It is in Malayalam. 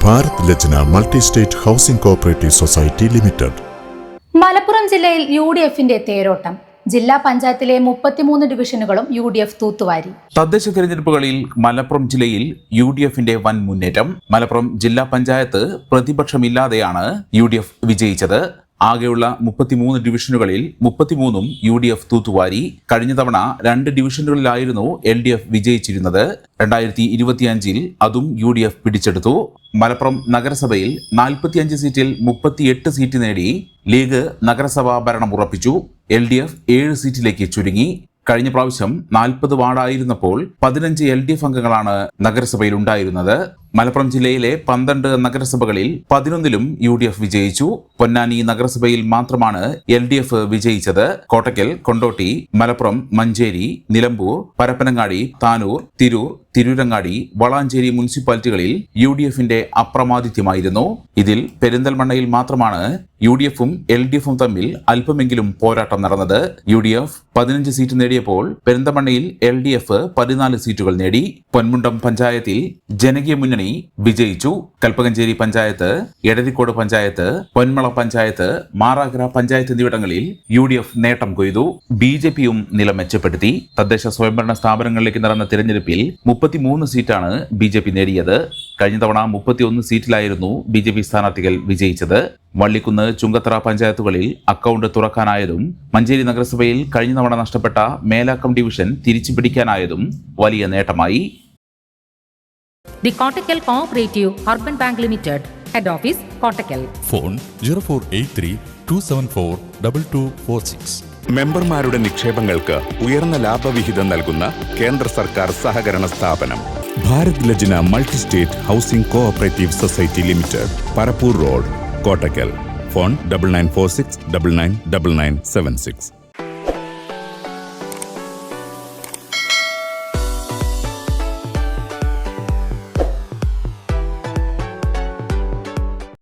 Bharat Lajna multi state housing cooperative society limited. Malappuram ജില്ലയിൽ യുഡിഎഫിന്റെ തേരോട്ടം. ജില്ലാ പഞ്ചായത്തിലെ 33 ഡിവിഷനുകളും യുഡിഎഫ് തൂത്തുവാരി. തദ്ദേശ തെരഞ്ഞെടുപ്പുകളിൽ മലപ്പുറം ജില്ലയിൽ യുഡിഎഫിന്റെ വൻ മുന്നേറ്റം. മലപ്പുറം ജില്ലാ പഞ്ചായത്ത് പ്രതിപക്ഷമില്ലാതെയാണ് യുഡിഎഫ് വിജയിച്ചത്. ആകെയുള്ള 33 ഡിവിഷനുകളിൽ 33ഉം യുഡിഎഫ് തൂത്തുവാരി. കഴിഞ്ഞ തവണ 2 ഡിവിഷനുകളിലായിരുന്നു എൽഡിഎഫ് വിജയിച്ചിരുന്നത്. 2025 അതും യുഡിഎഫ് പിടിച്ചെടുത്തു. മലപ്പുറം നഗരസഭയിൽ 45 സീറ്റിൽ 38 സീറ്റ് നേടി ലീഗ് നഗരസഭാ ഭരണം ഉറപ്പിച്ചു. എൽഡിഎഫ് 7 സീറ്റിലേക്ക് ചുരുങ്ങി. കഴിഞ്ഞ പ്രാവശ്യം 40 വാർഡായിരുന്നപ്പോൾ 15 എൽഡിഎഫ് അംഗങ്ങളാണ് നഗരസഭയിൽ ഉണ്ടായിരുന്നത്. മലപ്പുറം ജില്ലയിലെ 12 നഗരസഭകളിൽ 11ലും യുഡിഎഫ് വിജയിച്ചു. പൊന്നാനി നഗരസഭയിൽ മാത്രമാണ് എൽഡിഎഫ് വിജയിച്ചത്. കോട്ടക്കൽ, കൊണ്ടോട്ടി, മലപ്പുറം, മഞ്ചേരി, നിലമ്പൂർ, പരപ്പനങ്ങാടി, താനൂർ, തിരൂർ, തിരൂരങ്ങാടി, വളാഞ്ചേരി മുനിസിപ്പാലിറ്റികളിൽ യുഡിഎഫിന്റെ അപ്രമാദിത്യമായിരുന്നു. ഇതിൽ പെരിന്തൽമണ്ണയിൽ മാത്രമാണ് യുഡിഎഫും എൽഡിഎഫും തമ്മിൽ അല്പമെങ്കിലും പോരാട്ടം നടന്നത്. യുഡിഎഫ് 15 സീറ്റ് നേടിയപ്പോൾ പെരിന്തൽമണ്ണയിൽ എൽഡിഎഫ് 14 സീറ്റുകൾ നേടി. പൊന്മുണ്ടം പഞ്ചായത്തിൽ ജനകീയ മുന്നണി വിജയിച്ചു. കൽപ്പകഞ്ചേരി പഞ്ചായത്ത്, എടരിക്കോട് പഞ്ചായത്ത്, പൊന്മള പഞ്ചായത്ത്, മാറാഗ്ര പഞ്ചായത്ത് എന്നിവിടങ്ങളിൽ യുഡിഎഫ് നേട്ടം കൊയ്തു. ബിജെപിയും നില മെച്ചപ്പെടുത്തി. തദ്ദേശ സ്വയംഭരണ സ്ഥാപനങ്ങളിലേക്ക് നടന്ന തിരഞ്ഞെടുപ്പിൽ 33 സീറ്റാണ് ബിജെപി നേടിയത്. കഴിഞ്ഞ തവണ 31 സീറ്റിലായിരുന്നു ബിജെപി സ്ഥാനാർത്ഥികൾ വിജയിച്ചത്. വള്ളിക്കുന്ന്, ചുങ്കത്തറ പഞ്ചായത്തുകളിൽ അക്കൗണ്ട് തുറക്കാനായതും മഞ്ചേരി നഗരസഭയിൽ കഴിഞ്ഞ തവണ നഷ്ടപ്പെട്ട മേലാക്കം ഡിവിഷൻ തിരിച്ചു പിടിക്കാനായതും വലിയ നേട്ടമായി. The Kottakkal Cooperative Urban Bank Limited, Head Office, Kottakkal. Phone 0483-274-2246. മെമ്പർമാരുടെ നിക്ഷേപങ്ങൾക്ക് ഉയർന്ന ലാഭവിഹിതം നൽകുന്ന കേന്ദ്ര സർക്കാർ സഹകരണ സ്ഥാപനം Bharat Lajna multi state housing cooperative society limited, Parappur road, Kottakkal. Phone 9946999976.